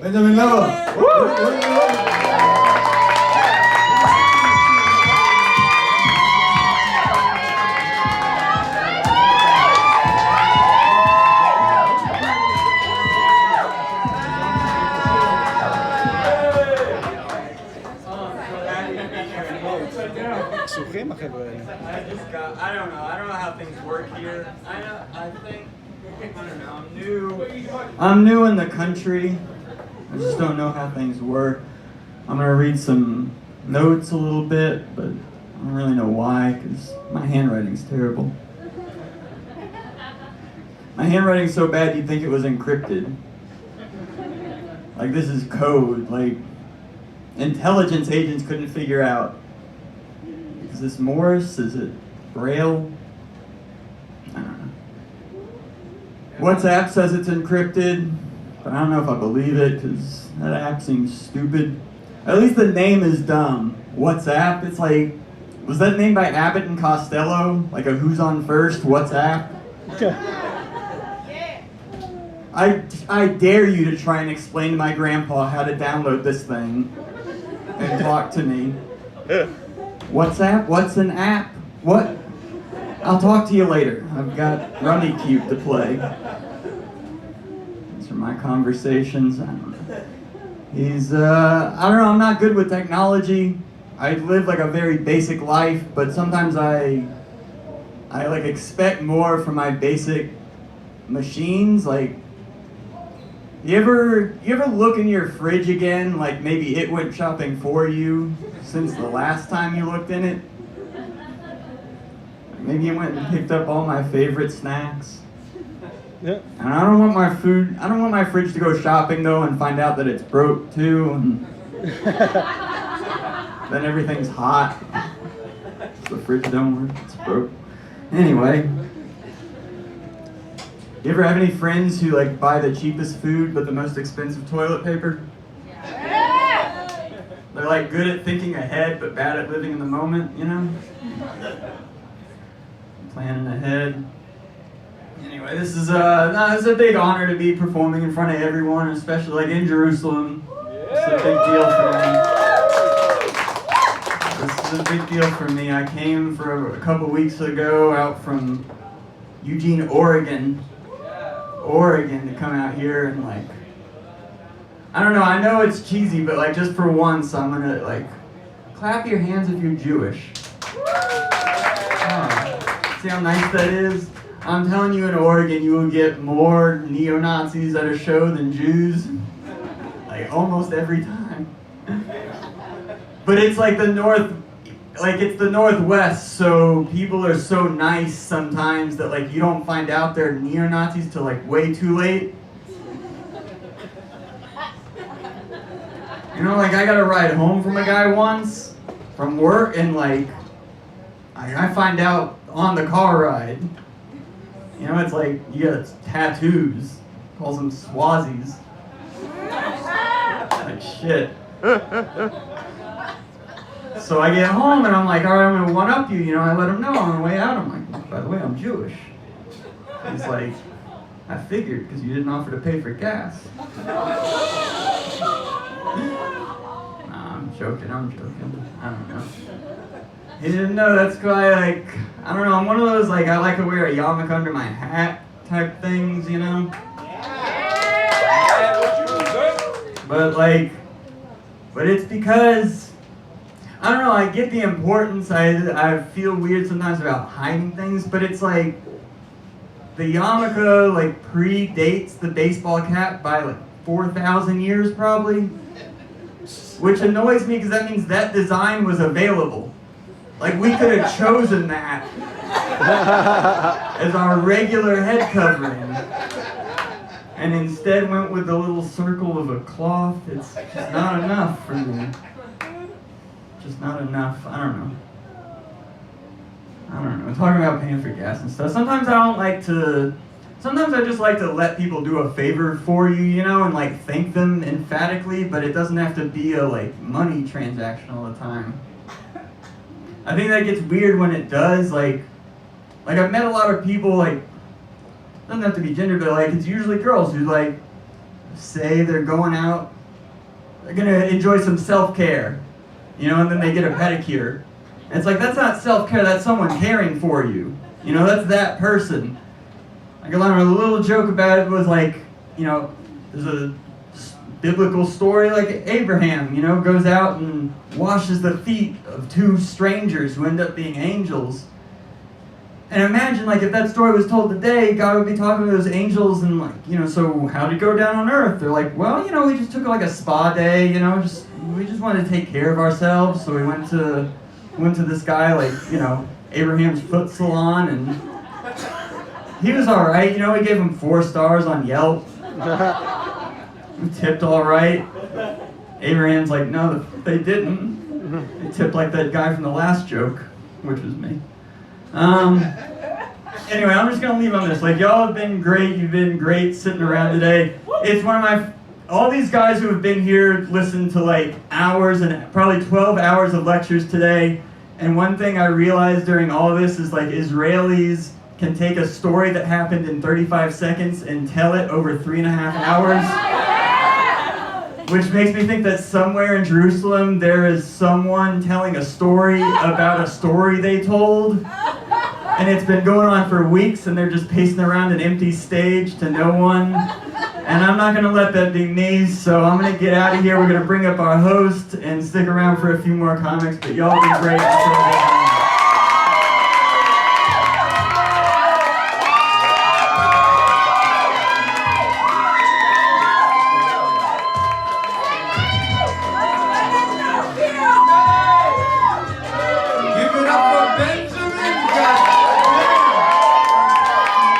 Benjamin Lava. I don't know how things work here. I don't know, I'm new in the country. I just don't know how things work. I'm gonna read some notes a little bit, but I don't really know why, because my handwriting's terrible. My handwriting's so bad you'd think it was encrypted. Like, this is code, like, intelligence agents couldn't figure out. Is this Morse? Is it Braille? I don't know. WhatsApp says it's encrypted, but I don't know if I believe it, because that app seems stupid. At least the name is dumb. WhatsApp, it's like, was that named by Abbott and Costello? Like a Who's On First WhatsApp? I dare you to try and explain to my grandpa how to download this thing and talk to me. WhatsApp? What's an app? What? I'll talk to you later. I've got Rummy Cube to play. These are my conversations. I don't know. I don't know, I'm not good with technology. I live like a very basic life, but sometimes I like expect more from my basic machines. Like, you ever look in your fridge again, like maybe it went shopping for you since the last time you looked in it? Maybe you went and picked up all my favorite snacks. Yeah. And I don't want my fridge to go shopping though and find out that it's broke too, and then everything's hot. The fridge don't work, it's broke. Anyway. You ever have any friends who like buy the cheapest food but the most expensive toilet paper? Yeah. They're like good at thinking ahead but bad at living in the moment, you know? Planning ahead. Anyway, this is a big honor to be performing in front of everyone, especially like in Jerusalem. It's a big deal for me. This is a big deal for me. I came for a couple weeks ago out from Eugene, Oregon to come out here and like, I don't know, I know it's cheesy, but like just for once I'm gonna like, clap your hands if you're Jewish. Oh, see how nice that is? I'm telling you, in Oregon you will get more neo-Nazis at a show than Jews. Like almost every time. But it's like it's the Northwest, so people are so nice sometimes that like you don't find out they're neo-Nazis till like way too late. You know, like I got a ride home from a guy once from work, and like I find out on the car ride. You know, it's like you got tattoos. Calls them Swazis. Like shit. So I get home and I'm like, all right, I'm gonna one up you. You know, I let him know on the way out. I'm like, by the way, I'm Jewish. He's like, I figured because you didn't offer to pay for gas. Nah, I'm joking. I don't know. He didn't know. That's why, like, I don't know. I'm one of those like I like to wear a yarmulke under my hat type things, you know. But it's because. I don't know, I get the importance, I feel weird sometimes about hiding things, but it's like, the yarmulke like predates the baseball cap by like 4,000 years probably, which annoys me because that means that design was available. Like we could have chosen that as our regular head covering, and instead went with the little circle of a cloth. It's just not enough for me. Just not enough. I don't know. Talking about paying for gas and stuff. Sometimes I just like to let people do a favor for you, you know, and like thank them emphatically, but it doesn't have to be a like money transaction all the time. I think that gets weird when it does. Like I've met a lot of people, like, doesn't have to be gender, but like it's usually girls who like say they're going out, they're gonna enjoy some self-care, and then they get a pedicure. And it's like, that's not self-care, that's someone caring for you. That's that person. Like, I learned a little joke about it was like, there's a biblical story like Abraham, goes out and washes the feet of two strangers who end up being angels. And imagine, like, if that story was told today, God would be talking to those angels and, like, so how'd it go down on earth? They're like, well, we just took like a spa day, we just wanted to take care of ourselves, so we went to this guy, like, Abraham's foot salon, and he was all right, we gave him 4 stars on Yelp. We tipped all right. Abraham's like, no, they didn't. They tipped like that guy from the last joke, which was me. Anyway, I'm just gonna leave on this. Like, y'all have been great. You've been great sitting around today. It's one of all these guys who have been here listened to like hours and probably 12 hours of lectures today. And one thing I realized during all of this is like Israelis can take a story that happened in 35 seconds and tell it over 3.5 hours. Which makes me think that somewhere in Jerusalem there is someone telling a story about a story they told. And it's been going on for weeks and they're just pacing around an empty stage to no one. And I'm not going to let that be me, so I'm going to get out of here. We're going to bring up our host and stick around for a few more comics. But y'all have been great.